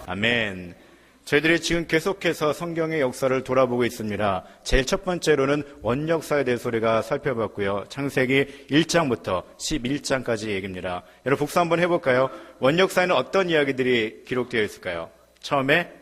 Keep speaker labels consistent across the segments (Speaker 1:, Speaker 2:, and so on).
Speaker 1: 아멘. 저희들이 지금 계속해서 성경의 역사를 돌아보고 있습니다. 제일 첫 번째로는 원역사에 대해서 우리가 살펴봤고요. 창세기 1장부터 11장까지 얘기입니다. 여러분 복수 한번 해볼까요? 원역사에는 어떤 이야기들이 기록되어 있을까요? 처음에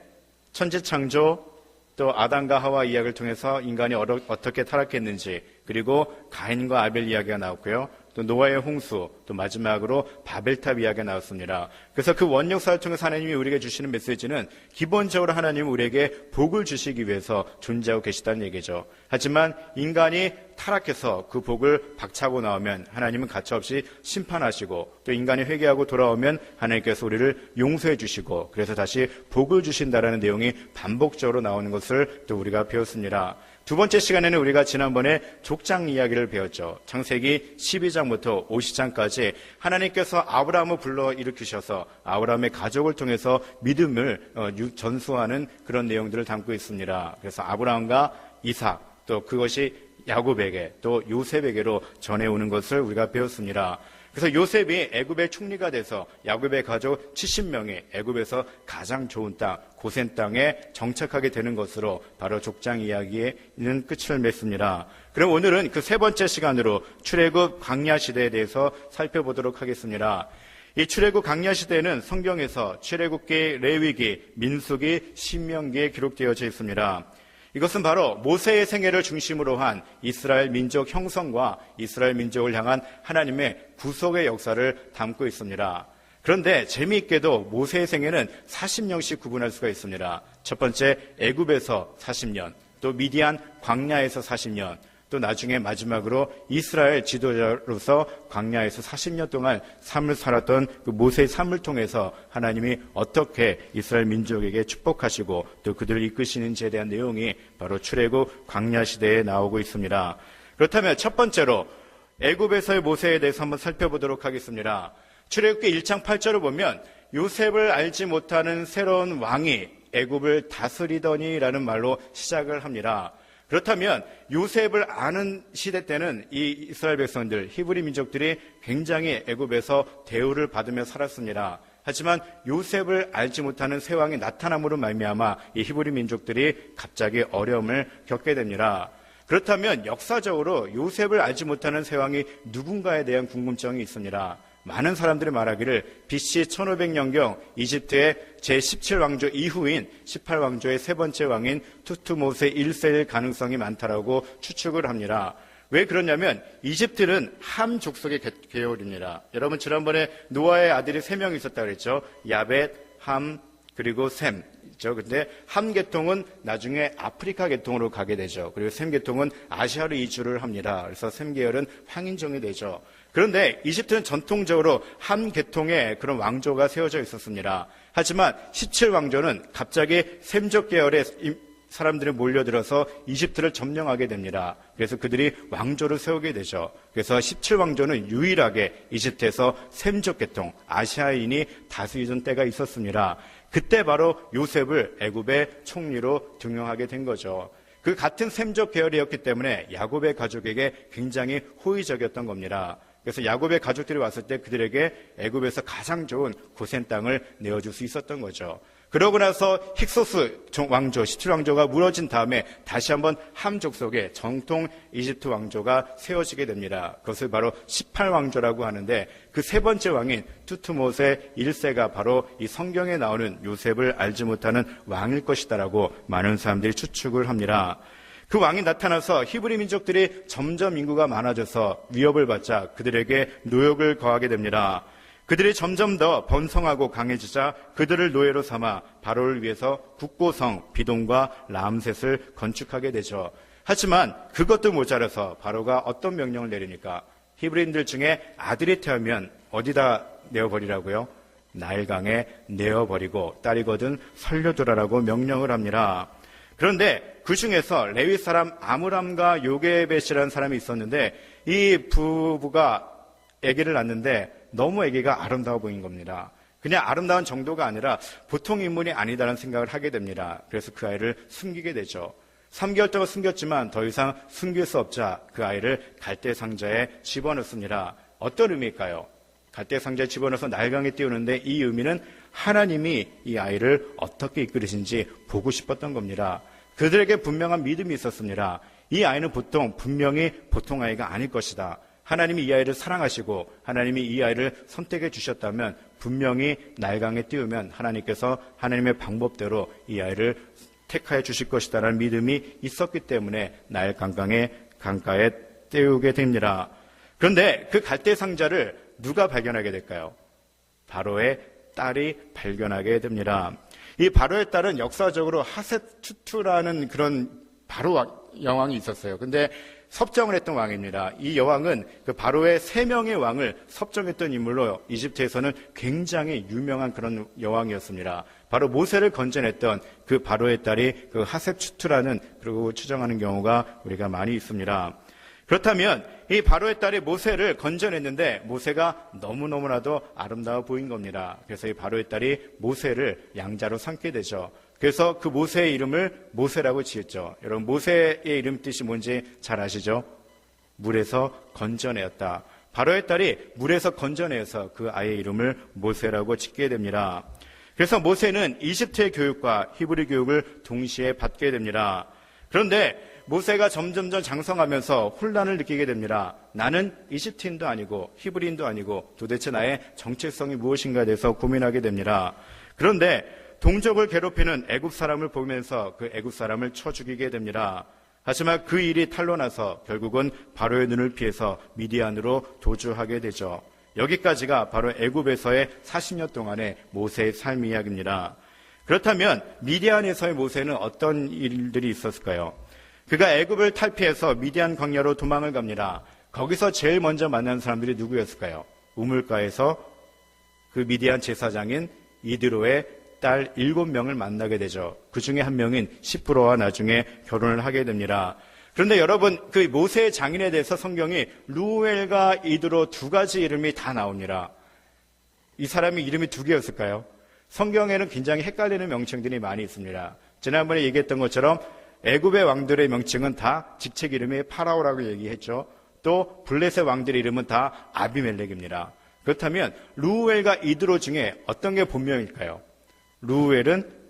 Speaker 1: 천지창조, 또 아담과 하와 이야기를 통해서 인간이 어떻게 타락했는지, 그리고 가인과 아벨 이야기가 나왔고요. 또 노아의 홍수, 또 마지막으로 바벨탑 이야기가 나왔습니다. 그래서 그 원역사를 통해서 하나님이 우리에게 주시는 메시지는 기본적으로 하나님은 우리에게 복을 주시기 위해서 존재하고 계시다는 얘기죠. 하지만 인간이 타락해서 그 복을 박차고 나오면 하나님은 가차없이 심판하시고, 또 인간이 회개하고 돌아오면 하나님께서 우리를 용서해 주시고, 그래서 다시 복을 주신다라는 내용이 반복적으로 나오는 것을 또 우리가 배웠습니다. 두 번째 시간에는 우리가 지난번에 족장 이야기를 배웠죠. 창세기 12장부터 50장까지 하나님께서 아브라함을 불러일으키셔서 아브라함의 가족을 통해서 믿음을 전수하는 그런 내용들을 담고 있습니다. 그래서 아브라함과 이삭, 또 그것이 야곱에게, 또 요셉에게로 전해오는 것을 우리가 배웠습니다. 그래서 요셉이 애굽의 총리가 돼서 야곱의 가족 70명이 애굽에서 가장 좋은 땅, 고센 땅에 정착하게 되는 것으로 바로 족장 이야기에는 끝을 맺습니다. 그럼 오늘은 그 세 번째 시간으로 출애굽 광야 시대에 대해서 살펴보도록 하겠습니다. 이 출애굽 광야 시대는 성경에서 출애굽기, 레위기, 민수기, 신명기에 기록되어져 있습니다. 이것은 바로 모세의 생애를 중심으로 한 이스라엘 민족 형성과 이스라엘 민족을 향한 하나님의 구속의 역사를 담고 있습니다. 그런데 재미있게도 모세의 생애는 40년씩 구분할 수가 있습니다. 첫 번째 애굽에서 40년, 또 미디안 광야에서 40년, 또 나중에 마지막으로 이스라엘 지도자로서 광야에서 40년 동안 삶을 살았던 그 모세의 삶을 통해서 하나님이 어떻게 이스라엘 민족에게 축복하시고 또 그들을 이끄시는지에 대한 내용이 바로 출애굽 광야 시대에 나오고 있습니다. 그렇다면 첫 번째로 애굽에서의 모세에 대해서 한번 살펴보도록 하겠습니다. 출애굽기 1장 8절을 보면 요셉을 알지 못하는 새로운 왕이 애굽을 다스리더니라는 말로 시작을 합니다. 그렇다면 요셉을 아는 시대 때는 이 이스라엘 백성들, 히브리 민족들이 굉장히 애굽에서 대우를 받으며 살았습니다. 하지만 요셉을 알지 못하는 새 왕이 나타남으로 말미암아 이 히브리 민족들이 갑자기 어려움을 겪게 됩니다. 그렇다면 역사적으로 요셉을 알지 못하는 새 왕이 누군가에 대한 궁금증이 있습니다. 많은 사람들이 말하기를 BC 1500년경 이집트의 제17왕조 이후인 18왕조의 세 번째 왕인 투트모세 1세일 가능성이 많다라고 추측을 합니다. 왜 그러냐면 이집트는 함 족속의 계열입니다. 여러분 지난번에 노아의 아들이 3명 있었다 그랬죠. 야벳, 함, 그리고 셈. 근데 함 계통은 나중에 아프리카 계통으로 가게 되죠. 그리고 셈 계통은 아시아로 이주를 합니다. 그래서 셈 계열은 황인종이 되죠. 그런데 이집트는 전통적으로 함 계통의 그런 왕조가 세워져 있었습니다. 하지만 17왕조는 갑자기 셈족 계열의 사람들이 몰려들어서 이집트를 점령하게 됩니다. 그래서 그들이 왕조를 세우게 되죠. 그래서 17왕조는 유일하게 이집트에서 셈족 계통, 아시아인이 다스리던 때가 있었습니다. 그때 바로 요셉을 애굽의 총리로 등용하게 된 거죠. 그 같은 셈족 계열이었기 때문에 야곱의 가족에게 굉장히 호의적이었던 겁니다. 그래서 야곱의 가족들이 왔을 때 그들에게 애굽에서 가장 좋은 고센 땅을 내어줄 수 있었던 거죠. 그러고 나서 힉소스 왕조, 17왕조가 무너진 다음에 다시 한번 함 족속의 정통 이집트 왕조가 세워지게 됩니다. 그것을 바로 18왕조라고 하는데 그 세 번째 왕인 투트모세 1세가 바로 이 성경에 나오는 요셉을 알지 못하는 왕일 것이다라고 많은 사람들이 추측을 합니다. 그 왕이 나타나서 히브리 민족들이 점점 인구가 많아져서 위협을 받자 그들에게 노역을 거하게 됩니다. 그들이 점점 더 번성하고 강해지자 그들을 노예로 삼아 바로를 위해서 국고성 비동과 람셋을 건축하게 되죠. 하지만 그것도 모자라서 바로가 어떤 명령을 내리니까 히브리인들 중에 아들이 태어나면 어디다 내어버리라고요? 나일강에 내어버리고 딸이거든 살려두라라고 명령을 합니다. 그런데 그 중에서 레위 사람 아므람과 요게벳이라는 사람이 있었는데 이 부부가 아기를 낳는데 너무 아기가 아름다워 보인 겁니다. 그냥 아름다운 정도가 아니라 보통 인물이 아니다라는 생각을 하게 됩니다. 그래서 그 아이를 숨기게 되죠. 3개월 동안 숨겼지만 더 이상 숨길 수 없자 그 아이를 갈대 상자에 집어넣습니다. 어떤 의미일까요? 갈대 상자에 집어넣어서 나일강에 띄우는데 이 의미는 하나님이 이 아이를 어떻게 이끌으신지 보고 싶었던 겁니다. 그들에게 분명한 믿음이 있었습니다. 이 아이는 분명히 보통 아이가 아닐 것이다. 하나님이 이 아이를 사랑하시고 하나님이 이 아이를 선택해 주셨다면 분명히 날강에 띄우면 하나님께서 하나님의 방법대로 이 아이를 택하여 주실 것이다라는 믿음이 있었기 때문에 나일 강가에 띄우게 됩니다. 그런데 그 갈대 상자를 누가 발견하게 될까요? 바로의 딸이 발견하게 됩니다. 이 바로의 딸은 역사적으로 하셋투투라는 그런 바로 여왕이 있었어요. 근데 섭정을 했던 왕입니다. 이 여왕은 그 바로의 3명의 왕을 섭정했던 인물로 이집트에서는 굉장히 유명한 그런 여왕이었습니다. 바로 모세를 건져냈던 그 바로의 딸이 그 하셉추투라는 그리고 추정하는 경우가 우리가 많이 있습니다. 그렇다면 이 바로의 딸이 모세를 건져냈는데 모세가 너무너무나도 아름다워 보인 겁니다. 그래서 이 바로의 딸이 모세를 양자로 삼게 되죠. 그래서 그 모세의 이름을 모세라고 지었죠. 여러분 모세의 이름 뜻이 뭔지 잘 아시죠? 물에서 건져내었다. 바로의 딸이 물에서 건져내어서 그 아이의 이름을 모세라고 짓게 됩니다. 그래서 모세는 이집트의 교육과 히브리 교육을 동시에 받게 됩니다. 그런데 모세가 점점점 장성하면서 혼란을 느끼게 됩니다. 나는 이집트인도 아니고 히브리인도 아니고 도대체 나의 정체성이 무엇인가에 대해서 고민하게 됩니다. 그런데 동족을 괴롭히는 애굽 사람을 보면서 그 애굽 사람을 쳐 죽이게 됩니다. 하지만 그 일이 탄로나서 결국은 바로의 눈을 피해서 미디안으로 도주하게 되죠. 여기까지가 바로 애굽에서의 40년 동안의 모세의 삶 이야기입니다. 그렇다면 미디안에서의 모세는 어떤 일들이 있었을까요? 그가 애굽을 탈피해서 미디안 광야로 도망을 갑니다. 거기서 제일 먼저 만난 사람들이 누구였을까요? 우물가에서 그 미디안 제사장인 이드로의 딸 7명을 만나게 되죠. 그 중에 한 명인 시프로와 나중에 결혼을 하게 됩니다. 그런데 여러분, 그 모세의 장인에 대해서 성경이 루엘과 이드로 2가지 이름이 다 나옵니다. 이 사람이 이름이 2개였을까요? 성경에는 굉장히 헷갈리는 명칭들이 많이 있습니다. 지난번에 얘기했던 것처럼 애굽의 왕들의 명칭은 다 직책 이름이 파라오라고 얘기했죠. 또 블레셋 왕들의 이름은 다 아비멜렉입니다. 그렇다면 루엘과 이드로 중에 어떤 게 본명일까요? 루엘은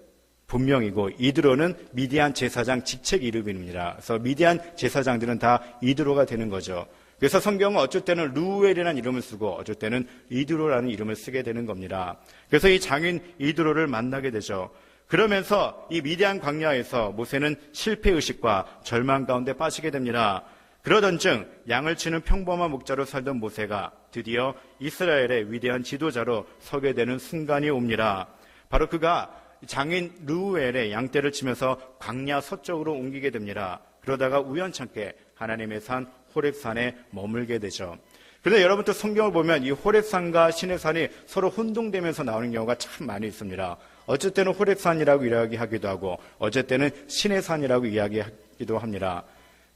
Speaker 1: 본명이고 이드로는 미디안 제사장 직책 이름입니다. 그래서 미디안 제사장들은 다 이드로가 되는 거죠. 그래서 성경은 어쩔 때는 루엘이라는 이름을 쓰고 어쩔 때는 이드로라는 이름을 쓰게 되는 겁니다. 그래서 이 장인 이드로를 만나게 되죠. 그러면서 이 미디안 광야에서 모세는 실패의식과 절망 가운데 빠지게 됩니다. 그러던 중 양을 치는 평범한 목자로 살던 모세가 드디어 이스라엘의 위대한 지도자로 서게 되는 순간이 옵니다. 바로 그가 장인 루엘의 양떼를 치면서 광야 서쪽으로 옮기게 됩니다. 그러다가 우연찮게 하나님의 산 호렙산에 머물게 되죠. 그런데 여러분 또 성경을 보면 이 호렙산과 시내산이 서로 혼동되면서 나오는 경우가 참 많이 있습니다. 어쩔 때는 호렙산이라고 이야기하기도 하고 어쩔 때는 시내산이라고 이야기하기도 합니다.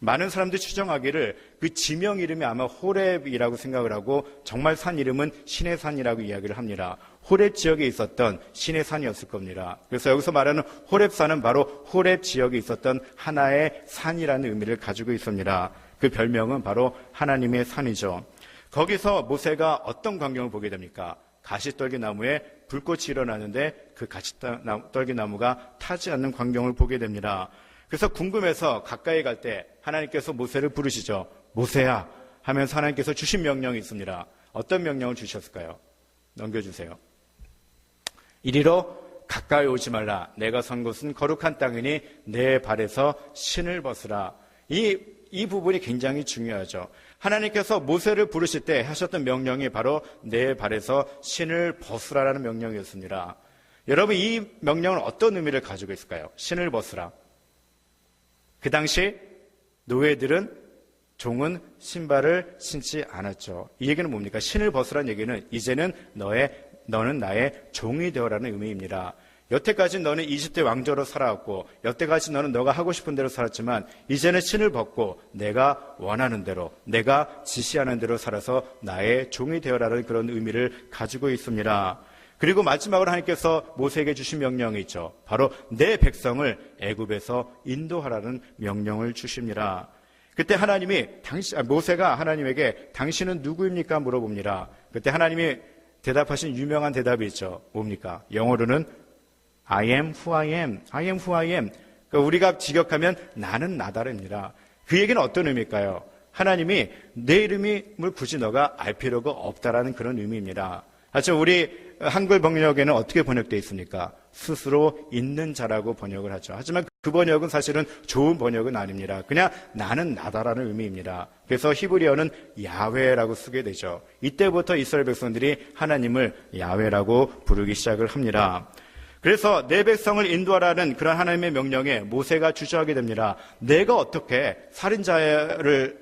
Speaker 1: 많은 사람들이 추정하기를 그 지명 이름이 아마 호렙이라고 생각을 하고 정말 산 이름은 시내산이라고 이야기를 합니다. 호렙 지역에 있었던 시내산이었을 겁니다. 그래서 여기서 말하는 호렙산은 바로 호렙 지역에 있었던 하나의 산이라는 의미를 가지고 있습니다. 그 별명은 바로 하나님의 산이죠. 거기서 모세가 어떤 광경을 보게 됩니까? 가시떨기나무에 불꽃이 일어나는데 그 가시떨기나무가 타지 않는 광경을 보게 됩니다. 그래서 궁금해서 가까이 갈 때 하나님께서 모세를 부르시죠. 모세야 하면서 하나님께서 주신 명령이 있습니다. 어떤 명령을 주셨을까요? 넘겨주세요. 이리로 가까이 오지 말라. 내가 선 곳은 거룩한 땅이니 내 발에서 신을 벗으라. 이 부분이 굉장히 중요하죠. 하나님께서 모세를 부르실 때 하셨던 명령이 바로 내 발에서 신을 벗으라라는 명령이었습니다. 여러분 이 명령은 어떤 의미를 가지고 있을까요? 신을 벗으라. 그 당시 노예들은 종은 신발을 신지 않았죠. 이 얘기는 뭡니까? 신을 벗으라는 얘기는 이제는 너는 나의 종이 되어라는 의미입니다. 여태까지 너는 이집트 왕조로 살아왔고 여태까지 너는 너가 하고 싶은 대로 살았지만 이제는 신을 벗고 내가 원하는 대로 내가 지시하는 대로 살아서 나의 종이 되어라는 그런 의미를 가지고 있습니다. 그리고 마지막으로 하나님께서 모세에게 주신 명령이 있죠. 바로 내 백성을 애굽에서 인도하라는 명령을 주십니다. 그때 모세가 하나님에게 당신은 누구입니까? 물어봅니다. 그때 하나님이 대답하신 유명한 대답이 있죠. 뭡니까? 영어로는 I am who I am. I am who I am. 그러니까 우리가 직역하면 나는 나다릅니다. 그 얘기는 어떤 의미일까요? 하나님이 내 이름을 굳이 너가 알 필요가 없다라는 그런 의미입니다. 하지만 우리 한글 번역에는 어떻게 번역되어 있습니까? 스스로 있는 자라고 번역을 하죠. 하지만 그 번역은 사실은 좋은 번역은 아닙니다. 그냥 나는 나다라는 의미입니다. 그래서 히브리어는 야훼라고 쓰게 되죠. 이때부터 이스라엘 백성들이 하나님을 야훼라고 부르기 시작을 합니다. 그래서 내 백성을 인도하라는 그런 하나님의 명령에 모세가 주저하게 됩니다. 내가 어떻게 살인자의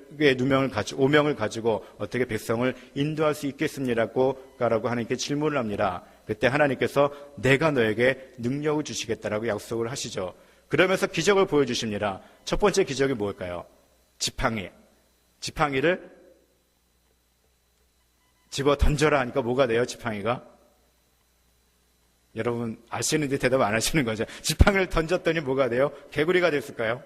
Speaker 1: 오명을 가지고 어떻게 백성을 인도할 수 있겠습니다라고 하나님께 질문을 합니다. 그때 하나님께서 내가 너에게 능력을 주시겠다라고 약속을 하시죠. 그러면서 기적을 보여주십니다. 첫 번째 기적이 뭘까요? 지팡이를 집어 던져라 하니까 뭐가 돼요? 지팡이가? 여러분 아시는데 대답 안 하시는 거죠. 지팡이를 던졌더니 뭐가 돼요? 개구리가 됐을까요?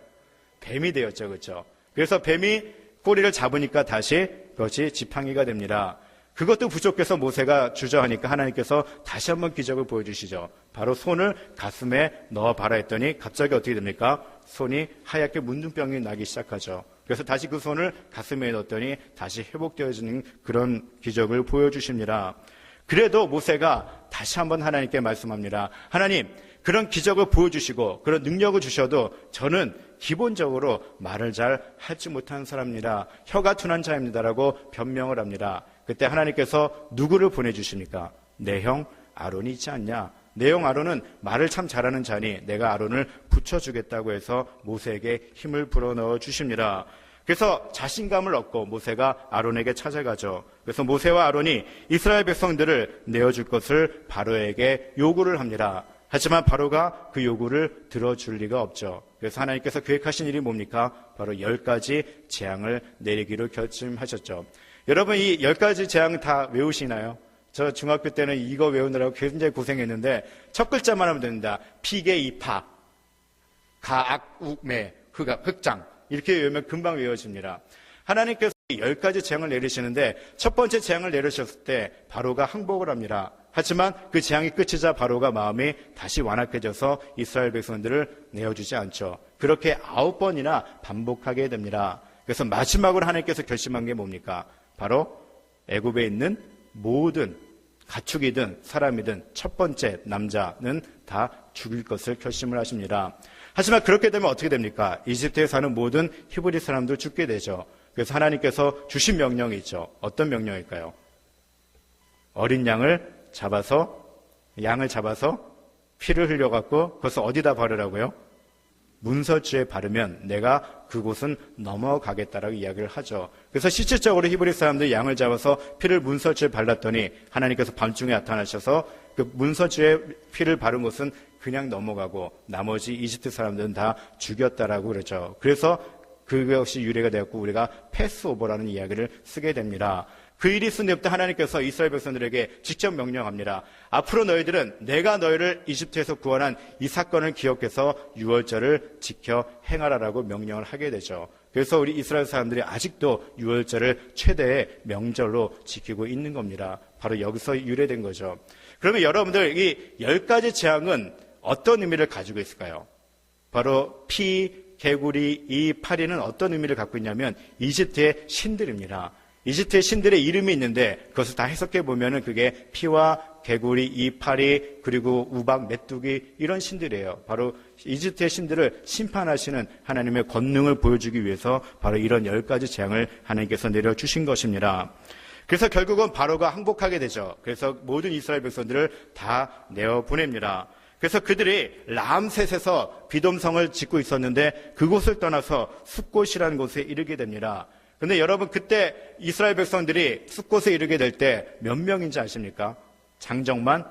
Speaker 1: 뱀이 되었죠. 그렇죠? 그래서 뱀이 꼬리를 잡으니까 다시 그것이 지팡이가 됩니다. 그것도 부족해서 모세가 주저하니까 하나님께서 다시 한번 기적을 보여주시죠. 바로 손을 가슴에 넣어봐라 했더니 갑자기 어떻게 됩니까? 손이 하얗게 문둥병이 나기 시작하죠. 그래서 다시 그 손을 가슴에 넣었더니 다시 회복되어지는 그런 기적을 보여주십니다. 그래도 모세가 다시 한번 하나님께 말씀합니다. 하나님, 그런 기적을 보여주시고 그런 능력을 주셔도 저는 기본적으로 말을 잘 하지 못하는 사람입니다. 혀가 둔한 자입니다라고 변명을 합니다. 그때 하나님께서 누구를 보내주십니까? 내 형 아론이 있지 않냐? 내 형 아론은 말을 참 잘하는 자니 내가 아론을 붙여주겠다고 해서 모세에게 힘을 불어넣어 주십니다. 그래서 자신감을 얻고 모세가 아론에게 찾아가죠. 그래서 모세와 아론이 이스라엘 백성들을 내어줄 것을 바로에게 요구를 합니다. 하지만 바로가 그 요구를 들어줄 리가 없죠. 그래서 하나님께서 계획하신 일이 뭡니까? 바로 10가지 재앙을 내리기로 결심하셨죠. 여러분 이 10가지 재앙 다 외우시나요? 저 중학교 때는 이거 외우느라고 굉장히 고생했는데 첫 글자만 하면 됩니다. 피계 이파, 가악욱매, 흑장 이렇게 외우면 금방 외워집니다. 하나님께서 10가지 재앙을 내리시는데 첫 번째 재앙을 내리셨을 때 바로가 항복을 합니다. 하지만 그 재앙이 끝이자 바로가 마음이 다시 완악해져서 이스라엘 백성들을 내어주지 않죠. 그렇게 9번이나 반복하게 됩니다. 그래서 마지막으로 하나님께서 결심한 게 뭡니까? 바로 애굽에 있는 모든 가축이든 사람이든 첫 번째 남자는 다 죽일 것을 결심을 하십니다. 하지만 그렇게 되면 어떻게 됩니까? 이집트에 사는 모든 히브리 사람들 죽게 되죠. 그래서 하나님께서 주신 명령이 있죠. 어떤 명령일까요? 어린 양을 잡아서 피를 흘려갖고 그것을 어디다 바르라고요? 문설주에 바르면 내가 그곳은 넘어가겠다라고 이야기를 하죠. 그래서 실질적으로 히브리 사람들이 양을 잡아서 피를 문설주에 발랐더니 하나님께서 밤중에 나타나셔서 그 문설주에 피를 바른 곳은 그냥 넘어가고 나머지 이집트 사람들은 다 죽였다라고 그러죠. 그래서 그것이 유래가 되었고 우리가 패스오버라는 이야기를 쓰게 됩니다. 그 일이 있은 데부터 하나님께서 이스라엘 백성들에게 직접 명령합니다. 앞으로 너희들은 내가 너희를 이집트에서 구원한 이 사건을 기억해서 유월절을 지켜 행하라라고 명령을 하게 되죠. 그래서 우리 이스라엘 사람들이 아직도 유월절을 최대의 명절로 지키고 있는 겁니다. 바로 여기서 유래된 거죠. 그러면 여러분들 이 10가지 재앙은 어떤 의미를 가지고 있을까요? 바로 피, 개구리, 이 파리는 어떤 의미를 갖고 있냐면 이집트의 신들입니다. 이집트의 신들의 이름이 있는데 그것을 다 해석해 보면은 그게 피와 개구리, 이파리, 그리고 우박, 메뚜기 이런 신들이에요. 바로 이집트의 신들을 심판하시는 하나님의 권능을 보여주기 위해서 바로 이런 10가지 재앙을 하나님께서 내려주신 것입니다. 그래서 결국은 바로가 항복하게 되죠. 그래서 모든 이스라엘 백성들을 다 내어보냅니다. 그래서 그들이 람셋에서 비돔성을 짓고 있었는데 그곳을 떠나서 숫곳이라는 곳에 이르게 됩니다. 그런데 여러분 그때 이스라엘 백성들이 숫곳에 이르게 될 때 몇 명인지 아십니까? 장정만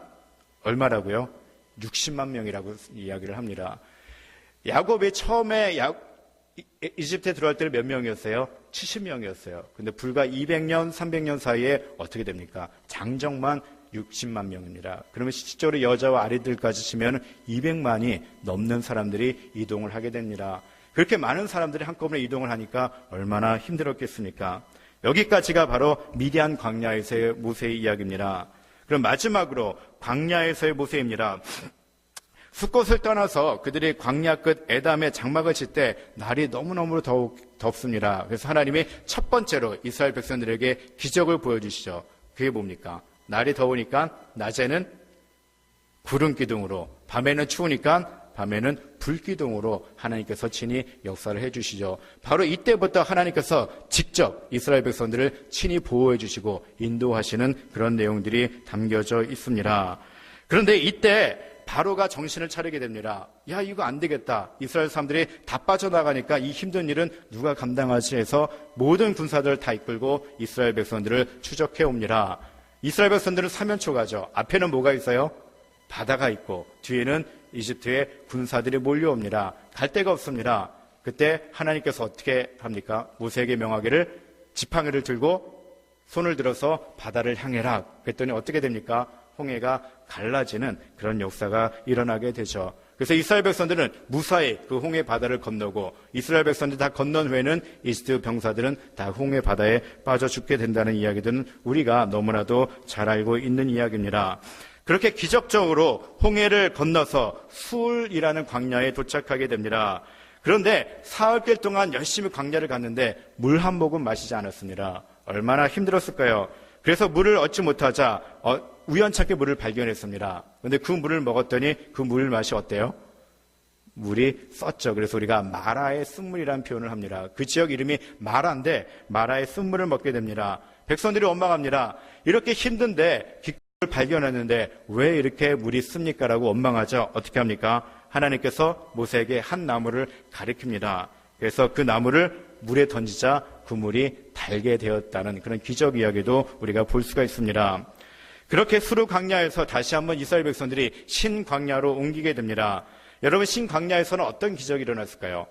Speaker 1: 얼마라고요? 60만 명이라고 이야기를 합니다. 야곱이 처음에 이집트에 들어갈 때는 몇 명이었어요? 70명이었어요. 근데 불과 200년, 300년 사이에 어떻게 됩니까? 장정만 60만 명입니다. 그러면 실질적으로 여자와 아이들까지 치면 200만이 넘는 사람들이 이동을 하게 됩니다. 그렇게 많은 사람들이 한꺼번에 이동을 하니까 얼마나 힘들었겠습니까? 여기까지가 바로 미디안 광야에서의 모세의 이야기입니다. 그럼 마지막으로 광야에서의 모세입니다. 숫곳을 떠나서 그들이 광야 끝 에담에 장막을 칠 때 날이 너무너무 덥습니다. 그래서 하나님이 첫 번째로 이스라엘 백성들에게 기적을 보여주시죠. 그게 뭡니까? 날이 더우니까 낮에는 구름 기둥으로, 밤에는 추우니까 밤에는 불기둥으로 하나님께서 친히 역사를 해주시죠. 바로 이때부터 하나님께서 직접 이스라엘 백성들을 친히 보호해 주시고 인도하시는 그런 내용들이 담겨져 있습니다. 그런데 이때 바로가 정신을 차리게 됩니다. 야, 이거 안 되겠다. 이스라엘 사람들이 다 빠져나가니까 이 힘든 일은 누가 감당하지 해서 모든 군사들을 다 이끌고 이스라엘 백성들을 추적해 옵니다. 이스라엘 백성들은 사면초가죠. 앞에는 뭐가 있어요? 바다가 있고 뒤에는 이집트의 군사들이 몰려옵니다. 갈 데가 없습니다. 그때 하나님께서 어떻게 합니까? 모세에게 명하기를 지팡이를 들고 손을 들어서 바다를 향해라. 그랬더니 어떻게 됩니까? 홍해가 갈라지는 그런 역사가 일어나게 되죠. 그래서 이스라엘 백성들은 무사히 그 홍해 바다를 건너고 이스라엘 백성들이 다 건넌 후에는 이집트 병사들은 다 홍해 바다에 빠져 죽게 된다는 이야기들은 우리가 너무나도 잘 알고 있는 이야기입니다. 그렇게 기적적으로 홍해를 건너서 술이라는 광야에 도착하게 됩니다. 그런데 사흘길 동안 열심히 광야를 갔는데 물 한 모금 마시지 않았습니다. 얼마나 힘들었을까요? 그래서 물을 얻지 못하자 우연찮게 물을 발견했습니다. 그런데 그 물을 먹었더니 그 물 맛이 어때요? 물이 썼죠. 그래서 우리가 마라의 쓴물이라는 표현을 합니다. 그 지역 이름이 마라인데 마라의 쓴물을 먹게 됩니다. 백성들이 원망합니다. 이렇게 힘든데 깃을 발견했는데 왜 이렇게 물이 씁니까? 라고 원망하죠. 어떻게 합니까? 하나님께서 모세에게 한 나무를 가리킵니다. 그래서 그 나무를 물에 던지자 그 물이 달게 되었다는 그런 기적 이야기도 우리가 볼 수가 있습니다. 그렇게 수르 광야에서 다시 한번 이스라엘 백성들이 신광야로 옮기게 됩니다. 여러분, 신광야에서는 어떤 기적이 일어났을까요?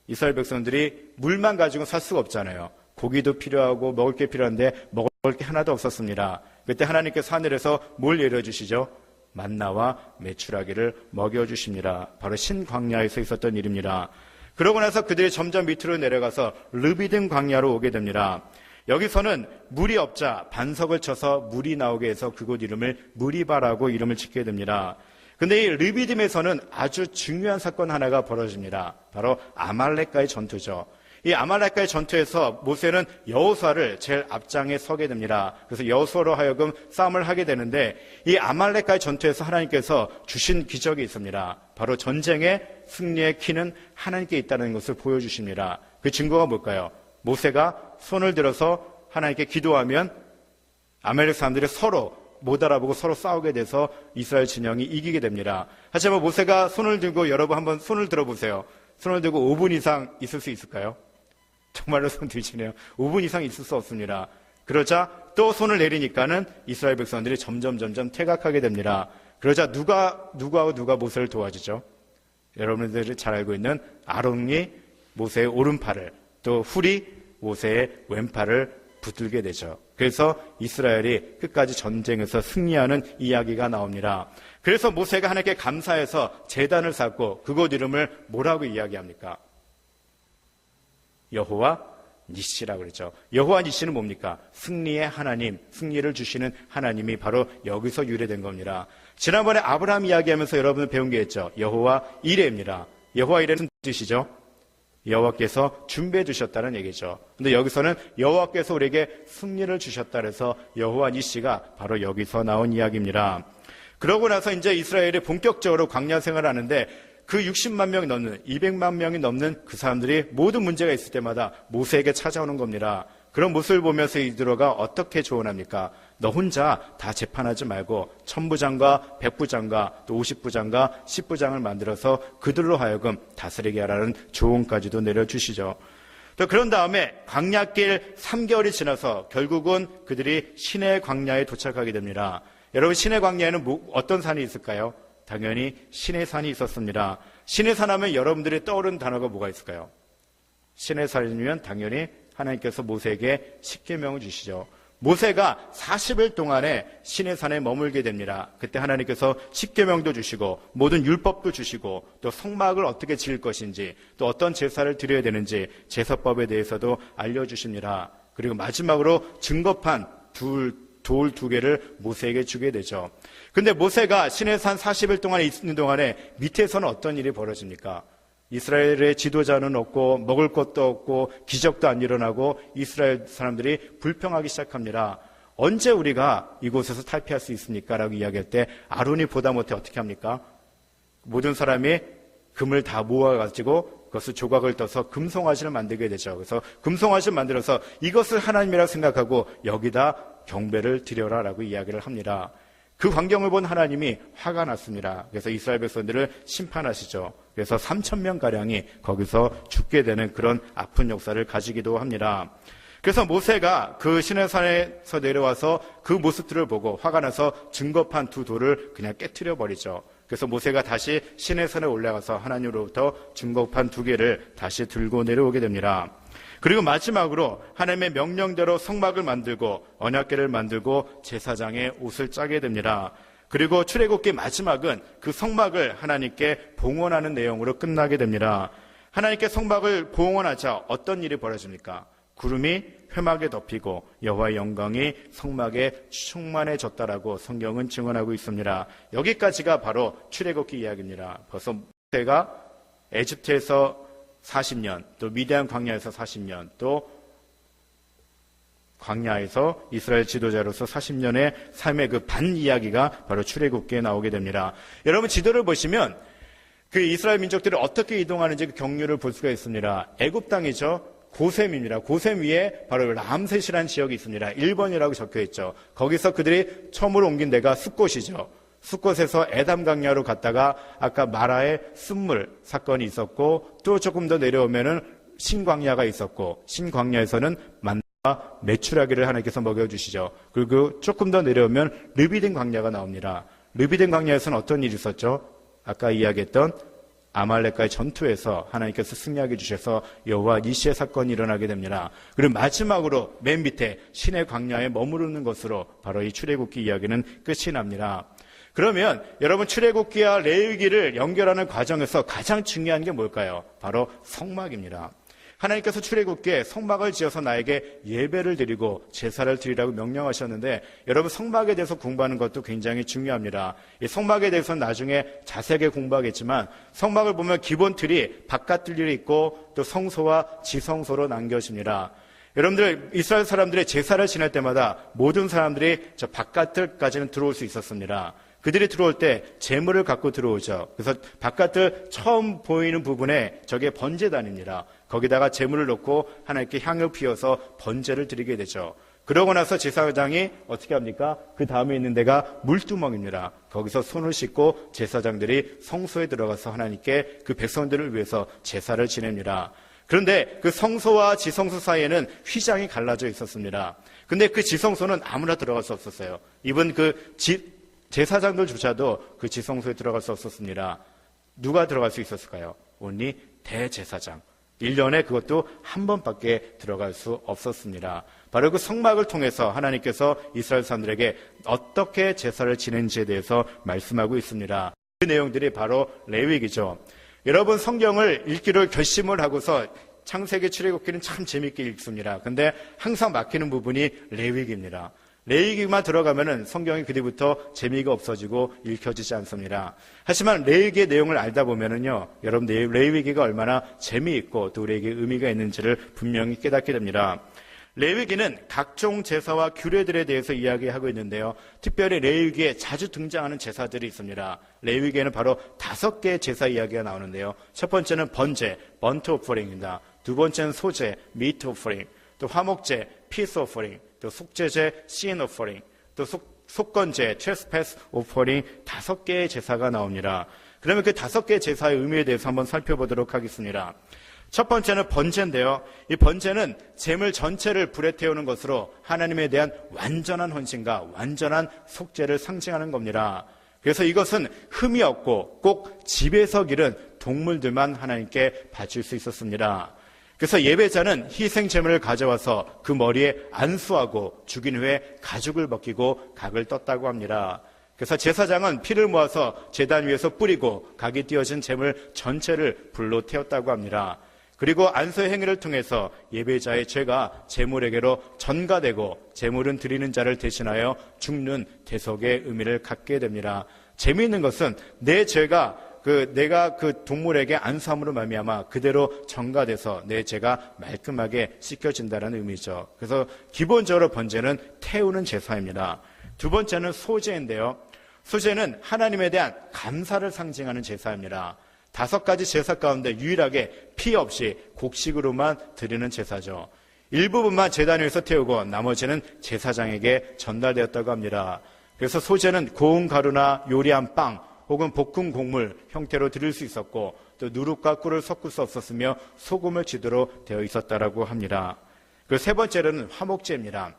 Speaker 1: 이스라엘 백성들이 물만 가지고 살 수가 없잖아요. 고기도 필요하고 먹을 게 필요한데 먹을 게 하나도 없었습니다. 그때 하나님께서 하늘에서 뭘 내려주시죠? 만나와 메추라기를 먹여주십니다. 바로 신광야에서 있었던 일입니다. 그러고 나서 그들이 점점 밑으로 내려가서 르비딤 광야로 오게 됩니다. 여기서는 물이 없자 반석을 쳐서 물이 나오게 해서 그곳 이름을 무리바라고 이름을 짓게 됩니다. 근데 이 르비딤에서는 아주 중요한 사건 하나가 벌어집니다. 바로 아말렉과의 전투죠. 이 아말렉과의 전투에서 모세는 여호수아를 제일 앞장에 서게 됩니다. 그래서 여호수아로 하여금 싸움을 하게 되는데 이 아말렉과의 전투에서 하나님께서 주신 기적이 있습니다. 바로 전쟁의 승리의 키는 하나님께 있다는 것을 보여주십니다. 그 증거가 뭘까요? 모세가 손을 들어서 하나님께 기도하면 아말렉 사람들이 서로 못 알아보고 서로 싸우게 돼서 이스라엘 진영이 이기게 됩니다. 하지만 모세가 손을 들고 여러분 한번 손을 들어보세요. 손을 들고 5분 이상 있을 수 있을까요? 정말로 손 드시네요. 5분 이상 있을 수 없습니다. 그러자 또 손을 내리니까는 이스라엘 백성들이 점점 퇴각하게 됩니다. 그러자 누가 모세를 도와주죠? 여러분들이 잘 알고 있는 아론이 모세의 오른팔을 또 훌이 모세의 왼팔을 붙들게 되죠. 그래서 이스라엘이 끝까지 전쟁에서 승리하는 이야기가 나옵니다. 그래서 모세가 하나님께 감사해서 제단을 쌓고 그곳 이름을 뭐라고 이야기합니까? 여호와 니시라고 그러죠. 여호와 니시는 뭡니까? 승리의 하나님, 승리를 주시는 하나님이 바로 여기서 유래된 겁니다. 지난번에 아브라함 이야기하면서 여러분은 배운 게 있죠. 여호와 이레입니다. 여호와 이레는 뜻이죠. 여호와께서 준비해 주셨다는 얘기죠. 근데 여기서는 여호와께서 우리에게 승리를 주셨다 그래서 여호와 니시가 바로 여기서 나온 이야기입니다. 그러고 나서 이제 이스라엘이 본격적으로 광야 생활을 하는데 그 60만 명이 넘는 200만 명이 넘는 그 사람들이 모든 문제가 있을 때마다 모세에게 찾아오는 겁니다. 그런 모습을 보면서 이드로가 어떻게 조언합니까? 너 혼자 다 재판하지 말고 천부장과 백부장과 또 50부장과 10부장을 만들어서 그들로 하여금 다스리게 하라는 조언까지도 내려주시죠. 또 그런 다음에 광야길 3개월이 지나서 결국은 그들이 시내 광야에 도착하게 됩니다. 여러분, 시내 광야에는 어떤 산이 있을까요? 당연히 시내산이 있었습니다. 시내산 하면 여러분들이 떠오르는 단어가 뭐가 있을까요? 시내산이면 당연히 하나님께서 모세에게 십계명을 주시죠. 모세가 40일 동안에 시내산에 머물게 됩니다. 그때 하나님께서 십계명도 주시고 모든 율법도 주시고 또 성막을 어떻게 지을 것인지 또 어떤 제사를 드려야 되는지 제사법에 대해서도 알려주십니다. 그리고 마지막으로 증거판 두 돌 2개를 모세에게 주게 되죠. 근데 모세가 시내산 40일 동안 있는 동안에 밑에서는 어떤 일이 벌어집니까? 이스라엘의 지도자는 없고 먹을 것도 없고 기적도 안 일어나고 이스라엘 사람들이 불평하기 시작합니다. 언제 우리가 이곳에서 탈피할 수 있습니까? 라고 이야기할 때 아론이 보다 못해 어떻게 합니까? 모든 사람이 금을 다 모아가지고 그것을 조각을 떠서 금송아지를 만들게 되죠. 그래서 금송아지를 만들어서 이것을 하나님이라고 생각하고 여기다 경배를 드려라 라고 이야기를 합니다. 그 광경을 본 하나님이 화가 났습니다. 그래서 이스라엘 백성들을 심판하시죠. 그래서 3,000명가량이 거기서 죽게 되는 그런 아픈 역사를 가지기도 합니다. 그래서 모세가 그 시내산에서 내려와서 그 모습들을 보고 화가 나서 증거판 2 돌을 그냥 깨트려 버리죠. 그래서 모세가 다시 시내산에 올라가서 하나님으로부터 증거판 2개를 다시 들고 내려오게 됩니다. 그리고 마지막으로 하나님의 명령대로 성막을 만들고 언약궤를 만들고 제사장의 옷을 짜게 됩니다. 그리고 출애굽기 마지막은 그 성막을 하나님께 봉헌하는 내용으로 끝나게 됩니다. 하나님께 성막을 봉헌하자 어떤 일이 벌어집니까? 구름이 회막에 덮이고 여호와의 영광이 성막에 충만해졌다라고 성경은 증언하고 있습니다. 여기까지가 바로 출애굽기 이야기입니다. 벌써 모세가 에집트에서 40년, 또 미디안 광야에서 40년, 또 광야에서 이스라엘 지도자로서 40년의 삶의 그 반 이야기가 바로 출애굽기에 나오게 됩니다. 여러분 지도를 보시면 그 이스라엘 민족들이 어떻게 이동하는지 그 경로를 볼 수가 있습니다. 애굽 땅이죠. 고셈입니다. 고셈 위에 바로 람셋이라는 지역이 있습니다. 1번이라고 적혀 있죠. 거기서 그들이 처음으로 옮긴 데가 숫곳이죠. 숫곳에서 에담 광야로 갔다가 아까 마라의 순물 사건이 있었고 또 조금 더 내려오면은 신광야가 있었고 신광야에서는 만나와 메추라기를 하나님께서 먹여주시죠. 그리고 조금 더 내려오면 르비딘 광야가 나옵니다. 르비딘 광야에서는 어떤 일이 있었죠? 아까 이야기했던 아말렉과의 전투에서 하나님께서 승리하게 주셔서 여호와 니시의 사건이 일어나게 됩니다. 그리고 마지막으로 맨 밑에 신의 광야에 머무르는 것으로 바로 이 출애굽기 이야기는 끝이 납니다. 그러면 여러분 출애굽기와 레위기를 연결하는 과정에서 가장 중요한 게 뭘까요? 바로 성막입니다. 하나님께서 출애굽기에 성막을 지어서 나에게 예배를 드리고 제사를 드리라고 명령하셨는데 여러분 성막에 대해서 공부하는 것도 굉장히 중요합니다. 이 성막에 대해서는 나중에 자세하게 공부하겠지만 성막을 보면 기본 틀이 바깥 틀이 있고 또 성소와 지성소로 나뉘어집니다. 여러분들 이스라엘 사람들의 제사를 지낼 때마다 모든 사람들이 저 바깥틀까지는 들어올 수 있었습니다. 그들이 들어올 때 제물을 갖고 들어오죠. 그래서 바깥을 처음 보이는 부분에 저게 번제단입니다. 거기다가 제물을 넣고 하나님께 향을 피워서 번제를 드리게 되죠. 그러고 나서 제사장이 어떻게 합니까? 그 다음에 있는 데가 물두멍입니다. 거기서 손을 씻고 제사장들이 성소에 들어가서 하나님께 그 백성들을 위해서 제사를 지냅니다. 그런데 그 성소와 지성소 사이에는 휘장이 갈라져 있었습니다. 근데 그 지성소는 아무나 들어갈 수 없었어요. 이번 제사장들조차도 그 지성소에 들어갈 수 없었습니다. 누가 들어갈 수 있었을까요? 온리 대제사장. 1년에 그것도 한 번밖에 들어갈 수 없었습니다. 바로 그 성막을 통해서 하나님께서 이스라엘 사람들에게 어떻게 제사를 지낸지에 대해서 말씀하고 있습니다. 그 내용들이 바로 레위기죠. 여러분 성경을 읽기로 결심을 하고서 창세기 출애굽기는 참 재밌게 읽습니다. 근데 항상 막히는 부분이 레위기입니다. 레위기만 들어가면은 성경이 그뒤부터 재미가 없어지고 읽혀지지 않습니다. 하지만 레위기의 내용을 알다 보면은요, 여러분 레위기가 얼마나 재미있고 또 우리에게 의미가 있는지를 분명히 깨닫게 됩니다. 레위기는 각종 제사와 규례들에 대해서 이야기하고 있는데요. 특별히 레위기에 자주 등장하는 제사들이 있습니다. 레위기에는 바로 5개의 제사 이야기가 나오는데요. 첫 번째는 번제, 번트 오퍼링입니다. 두 번째는 소제, 미트 오퍼링, 또 화목제, 피스 오퍼링, 또 속죄제, 시인 오퍼링, 또 속건제, 트레스패스 오퍼링 5개의 제사가 나옵니다. 그러면 그 5개의 제사의 의미에 대해서 한번 살펴보도록 하겠습니다. 첫 번째는 번제인데요. 이 번제는 제물 전체를 불에 태우는 것으로 하나님에 대한 완전한 헌신과 완전한 속죄를 상징하는 겁니다. 그래서 이것은 흠이 없고 꼭 집에서 기른 동물들만 하나님께 바칠 수 있었습니다. 그래서 예배자는 희생 제물을 가져와서 그 머리에 안수하고 죽인 후에 가죽을 벗기고 각을 떴다고 합니다. 그래서 제사장은 피를 모아서 제단 위에서 뿌리고 각이 띄어진 제물 전체를 불로 태웠다고 합니다. 그리고 안수의 행위를 통해서 예배자의 죄가 제물에게로 전가되고 제물은 드리는 자를 대신하여 죽는 대속의 의미를 갖게 됩니다. 재미있는 것은 내 죄가 내가 그 동물에게 안수함으로 말미암아 그대로 전가돼서 내 죄가 말끔하게 씻겨진다는 의미죠. 그래서 기본적으로 번제는 태우는 제사입니다. 두 번째는 소제인데요. 소제는 하나님에 대한 감사를 상징하는 제사입니다. 5가지 제사 가운데 유일하게 피 없이 곡식으로만 드리는 제사죠. 일부분만 제단 위에서 태우고 나머지는 제사장에게 전달되었다고 합니다. 그래서 소제는 고운 가루나 요리한 빵 혹은 볶은 곡물 형태로 드릴 수 있었고 또 누룩과 꿀을 섞을 수 없었으며 소금을 지도록 되어 있었다고 합니다. 그리고 세 번째로는 화목제입니다.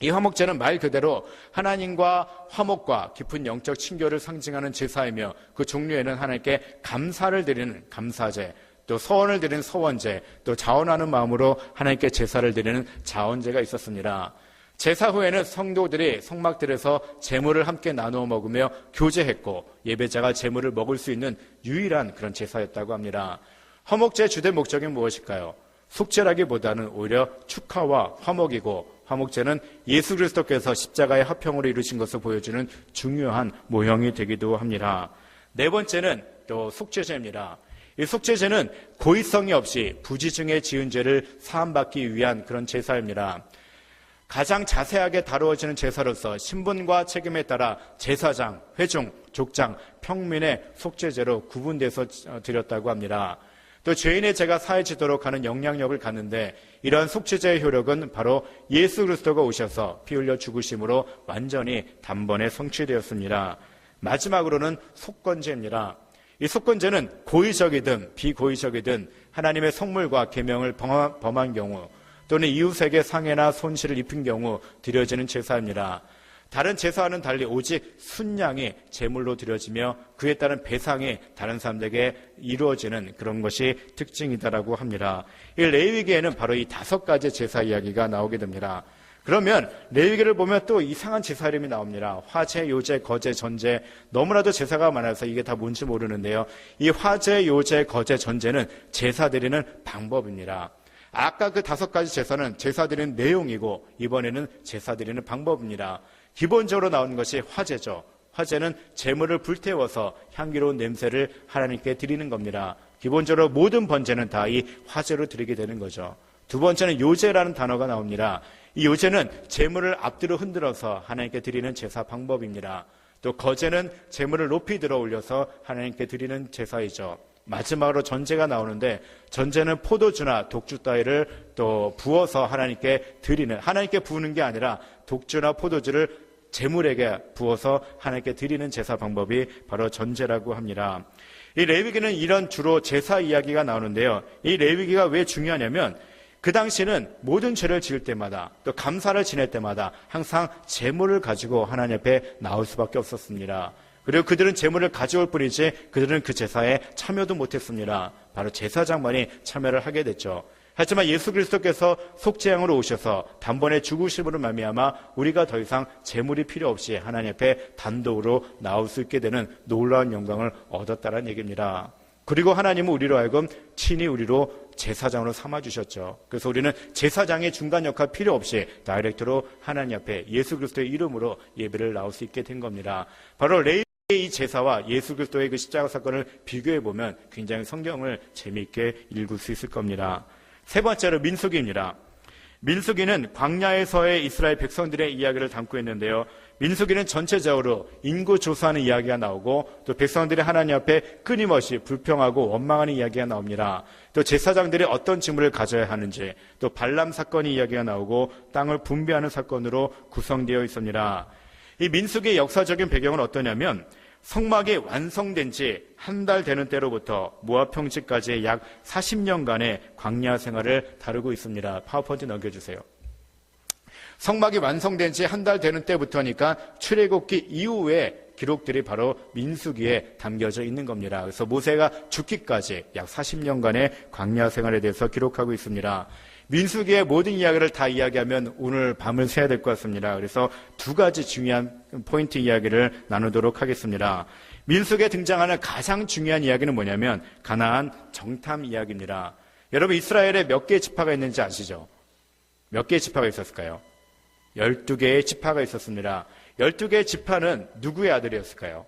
Speaker 1: 이 화목제는 말 그대로 하나님과 화목과 깊은 영적 친교를 상징하는 제사이며 그 종류에는 하나님께 감사를 드리는 감사제, 또 서원을 드리는 서원제, 또 자원하는 마음으로 하나님께 제사를 드리는 자원제가 있었습니다. 제사 후에는 성도들이 성막들에서 제물을 함께 나누어 먹으며 교제했고 예배자가 제물을 먹을 수 있는 유일한 그런 제사였다고 합니다. 화목제의 주된 목적이 무엇일까요? 속죄라기보다는 오히려 축하와 화목이고 화목제는 예수 그리스도께서 십자가의 화평으로 이루신 것을 보여주는 중요한 모형이 되기도 합니다. 네 번째는 또 속죄제입니다. 이 속죄제는 고의성이 없이 부지중에 지은 죄를 사함받기 위한 그런 제사입니다. 가장 자세하게 다루어지는 제사로서 신분과 책임에 따라 제사장, 회중, 족장, 평민의 속죄제로 구분돼서 드렸다고 합니다. 또 죄인의 죄가 사해지도록 하는 영향력을 갖는데 이러한 속죄제의 효력은 바로 예수 그리스도가 오셔서 피 흘려 죽으심으로 완전히 단번에 성취되었습니다. 마지막으로는 속건제입니다. 이 속건제는 고의적이든 비고의적이든 하나님의 성물과 계명을 범한 경우 또는 이웃에게 상해나 손실을 입힌 경우 드려지는 제사입니다. 다른 제사와는 달리 오직 순양이 제물로 드려지며 그에 따른 배상이 다른 사람들에게 이루어지는 그런 것이 특징이다라고 합니다. 이 레위기에는 바로 이 5가지 제사 이야기가 나오게 됩니다. 그러면 레위기를 보면 또 이상한 제사 이름이 나옵니다. 화제, 요제, 거제, 전제. 너무나도 제사가 많아서 이게 다 뭔지 모르는데요. 이 화제, 요제, 거제, 전제는 제사 드리는 방법입니다. 아까 그 5가지 제사는 제사 드리는 내용이고 이번에는 제사 드리는 방법입니다. 기본적으로 나오는 것이 화제죠. 화제는 제물을 불태워서 향기로운 냄새를 하나님께 드리는 겁니다. 기본적으로 모든 번제는 다 이 화제로 드리게 되는 거죠. 두 번째는 요제라는 단어가 나옵니다. 이 요제는 제물을 앞뒤로 흔들어서 하나님께 드리는 제사 방법입니다. 또 거제는 제물을 높이 들어 올려서 하나님께 드리는 제사이죠. 마지막으로 전제가 나오는데 전제는 포도주나 독주 따위를 또 부어서 하나님께 드리는, 하나님께 부으는 게 아니라 독주나 포도주를 제물에게 부어서 하나님께 드리는 제사 방법이 바로 전제라고 합니다. 이 레위기는 이런 주로 제사 이야기가 나오는데요. 이 레위기가 왜 중요하냐면 그 당시는 모든 죄를 지을 때마다 또 감사를 지낼 때마다 항상 제물을 가지고 하나님 앞에 나올 수밖에 없었습니다. 그리고 그들은 제물을 가져올 뿐이지 그들은 그 제사에 참여도 못했습니다. 바로 제사장만이 참여를 하게 됐죠. 하지만 예수 그리스도께서 속죄양으로 오셔서 단번에 죽으심으로 말미암아 우리가 더 이상 제물이 필요 없이 하나님 앞에 단독으로 나올 수 있게 되는 놀라운 영광을 얻었다는 얘기입니다. 그리고 하나님은 우리로 하여금 친히 우리로 제사장으로 삼아주셨죠. 그래서 우리는 제사장의 중간 역할 필요 없이 다이렉트로 하나님 앞에 예수 그리스도의 이름으로 예배를 나올 수 있게 된 겁니다. 바로 이 제사와 예수 그리스도의 그 십자가 사건을 비교해 보면 굉장히 성경을 재미있게 읽을 수 있을 겁니다. 세 번째로 민수기입니다. 민수기는 광야에서의 이스라엘 백성들의 이야기를 담고 있는데요. 민수기는 전체적으로 인구 조사하는 이야기가 나오고 또 백성들이 하나님 앞에 끊임없이 불평하고 원망하는 이야기가 나옵니다. 또 제사장들이 어떤 직무를 가져야 하는지, 또 발람 사건의 이야기가 나오고 땅을 분배하는 사건으로 구성되어 있습니다. 이 민수기의 역사적인 배경은 어떠냐면 성막이 완성된 지 한 달 되는 때로부터 모압 평지까지의 약 40년간의 광야 생활을 다루고 있습니다. 파워포인트 넘겨주세요. 성막이 완성된 지 한 달 되는 때부터니까 출애굽기 이후에 기록들이 바로 민수기에 담겨져 있는 겁니다. 그래서 모세가 죽기까지 약 40년간의 광야 생활에 대해서 기록하고 있습니다. 민수기의 모든 이야기를 다 이야기하면 오늘 밤을 새야 될 것 같습니다. 그래서 2가지 중요한 포인트 이야기를 나누도록 하겠습니다. 민수기에 등장하는 가장 중요한 이야기는 뭐냐면 가나안 정탐 이야기입니다. 여러분, 이스라엘에 몇 개의 지파가 있는지 아시죠? 몇 개의 지파가 있었을까요? 12개의 지파가 있었습니다. 12개의 지파는 누구의 아들이었을까요?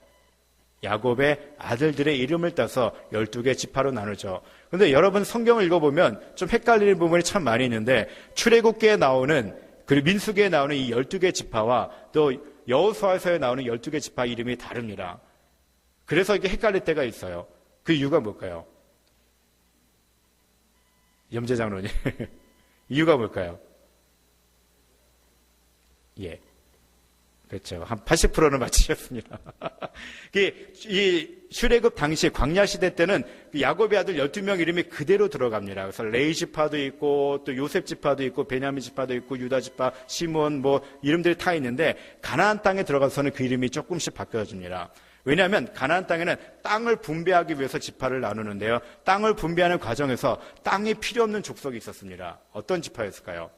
Speaker 1: 야곱의 아들들의 이름을 따서 12개 지파로 나누죠. 그런데 여러분, 성경을 읽어보면 좀 헷갈리는 부분이 참 많이 있는데, 출애굽기에 나오는, 그리고 민수기에 나오는 이 12개 지파와 또 여호수아서에 나오는 12개 지파 이름이 다릅니다. 그래서 이게 헷갈릴 때가 있어요. 그 이유가 뭘까요? 염재 장로님. 이유가 뭘까요? 예. 그렇죠. 한 80%는 맞히셨습니다. 이 출애굽 당시 광야 시대 때는 야곱의 아들 12명 이름이 그대로 들어갑니다. 그래서 레위 지파도 있고 또 요셉 지파도 있고 베냐민 지파도 있고 유다 지파, 시몬 뭐 이름들이 다 있는데 가나안 땅에 들어가서는 그 이름이 조금씩 바뀌어집니다. 왜냐하면 가나안 땅에는 땅을 분배하기 위해서 지파를 나누는데요. 땅을 분배하는 과정에서 땅이 필요 없는 족속이 있었습니다. 어떤 지파였을까요?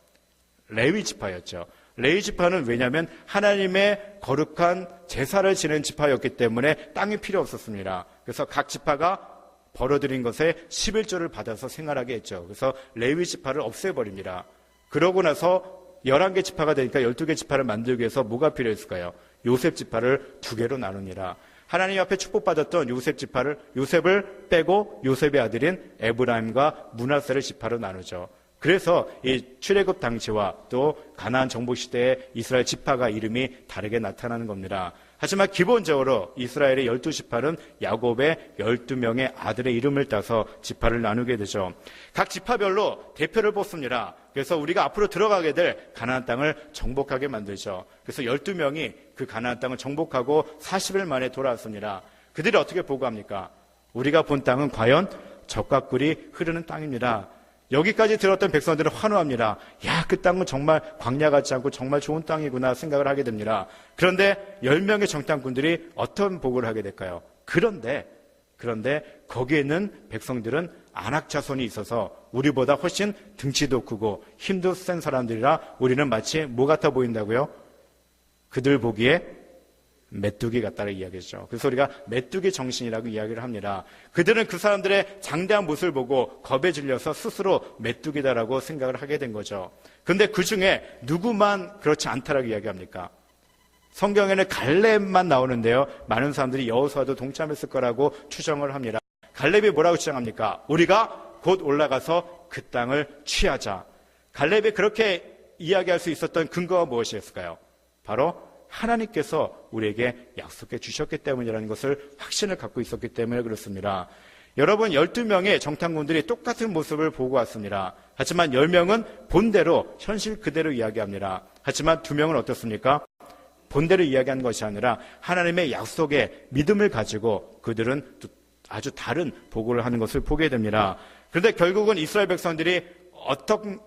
Speaker 1: 레위 지파였죠. 레위 지파는 왜냐하면 하나님의 거룩한 제사를 지낸 지파였기 때문에 땅이 필요 없었습니다. 그래서 각 지파가 벌어들인 것에 11조를 받아서 생활하게 했죠. 그래서 레위 지파를 없애버립니다. 그러고 나서 11개 지파가 되니까 12개 지파를 만들기 위해서 뭐가 필요했을까요? 요셉 지파를 2개로 나눕니다. 하나님 앞에 축복받았던 요셉을 빼고 요셉의 아들인 에브라임과 므낫세를 지파로 나누죠. 그래서 이 출애굽 당시와 또 가나안 정복 시대의 이스라엘 지파가 이름이 다르게 나타나는 겁니다. 하지만 기본적으로 이스라엘의 12지파는 야곱의 12명의 아들의 이름을 따서 지파를 나누게 되죠. 각 지파별로 대표를 뽑습니다. 그래서 우리가 앞으로 들어가게 될 가나안 땅을 정복하게 만들죠. 그래서 12명이 그 가나안 땅을 정복하고 40일 만에 돌아왔습니다. 그들이 어떻게 보고합니까? 우리가 본 땅은 과연 젖과 꿀이 흐르는 땅입니다. 여기까지 들었던 백성들은 환호합니다. 야, 그 땅은 정말 광야 같지 않고 정말 좋은 땅이구나 생각을 하게 됩니다. 그런데 10명의 정탐꾼들이 어떤 보고를 하게 될까요? 그런데 거기에 있는 백성들은 아낙 자손이 있어서 우리보다 훨씬 등치도 크고 힘도 센 사람들이라 우리는 마치 뭐 같아 보인다고요? 그들 보기에 메뚜기 같다는 이야기죠. 그래서 우리가 메뚜기 정신이라고 이야기를 합니다. 그들은 그 사람들의 장대한 모습을 보고 겁에 질려서 스스로 메뚜기다라고 생각을 하게 된 거죠. 그런데 그 중에 누구만 그렇지 않다라고 이야기합니까? 성경에는 갈렙만 나오는데요. 많은 사람들이 여호수아도 동참했을 거라고 추정을 합니다. 갈렙이 뭐라고 주장합니까? 우리가 곧 올라가서 그 땅을 취하자. 갈렙이 그렇게 이야기할 수 있었던 근거가 무엇이었을까요? 바로 하나님께서 우리에게 약속해 주셨기 때문이라는 것을 확신을 갖고 있었기 때문에 그렇습니다. 여러분, 12명의 정탐꾼들이 똑같은 모습을 보고 왔습니다. 하지만 10명은 본대로 현실 그대로 이야기합니다. 하지만 2명은 어떻습니까? 본대로 이야기한 것이 아니라 하나님의 약속에 믿음을 가지고 그들은 아주 다른 보고를 하는 것을 보게 됩니다. 그런데 결국은 이스라엘 백성들이 어떤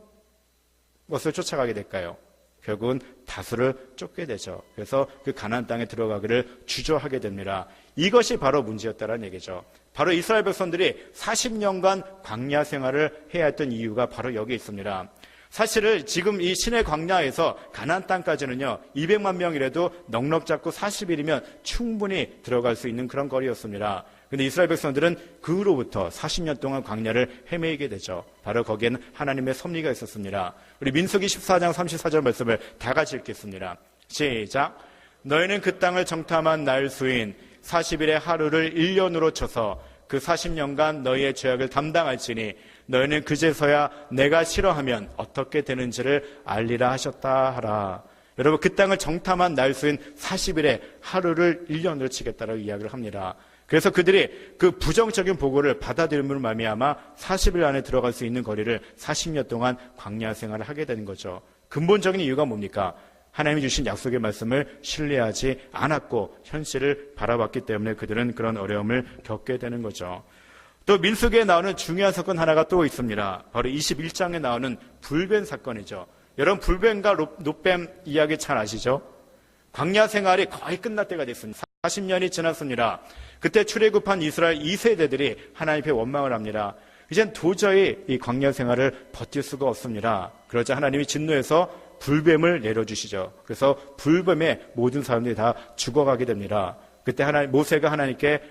Speaker 1: 것을 쫓아가게 될까요? 결국은 다수를 쫓게 되죠. 그래서 그 가나안 땅에 들어가기를 주저하게 됩니다. 이것이 바로 문제였다는 얘기죠. 바로 이스라엘 백성들이 40년간 광야 생활을 해야 했던 이유가 바로 여기 있습니다. 사실은 지금 이 시내 광야에서 가나안 땅까지는요, 200만 명이라도 넉넉 잡고 40일이면 충분히 들어갈 수 있는 그런 거리였습니다. 근데 이스라엘 백성들은 그 후로부터 40년 동안 광야를 헤매게 되죠. 바로 거기에는 하나님의 섭리가 있었습니다. 우리 민수기 14장 34절 말씀을 다 같이 읽겠습니다. 시작. 너희는 그 땅을 정탐한 날 수인 40일의 하루를 1년으로 쳐서 그 40년간 너희의 죄악을 담당할지니 너희는 그제서야 내가 싫어하면 어떻게 되는지를 알리라 하셨다 하라. 여러분, 그 땅을 정탐한 날 수인 40일의 하루를 1년으로 치겠다라고 이야기를 합니다. 그래서 그들이 그 부정적인 보고를 받아들임으로 말미암아 40일 안에 들어갈 수 있는 거리를 40년 동안 광야 생활을 하게 되는 거죠. 근본적인 이유가 뭡니까? 하나님이 주신 약속의 말씀을 신뢰하지 않았고 현실을 바라봤기 때문에 그들은 그런 어려움을 겪게 되는 거죠. 또 민수기에 나오는 중요한 사건 하나가 또 있습니다. 바로 21장에 나오는 불뱀 사건이죠. 여러분, 불뱀과 롯뱀 이야기 잘 아시죠? 광야 생활이 거의 끝날 때가 됐습니다. 40년이 지났습니다. 그때 출애굽한 이스라엘 2세대들이 하나님 앞에 원망을 합니다. 이젠 도저히 이 광야 생활을 버틸 수가 없습니다. 그러자 하나님이 진노해서 불뱀을 내려주시죠. 그래서 불뱀에 모든 사람들이 다 죽어가게 됩니다. 그때 모세가 하나님께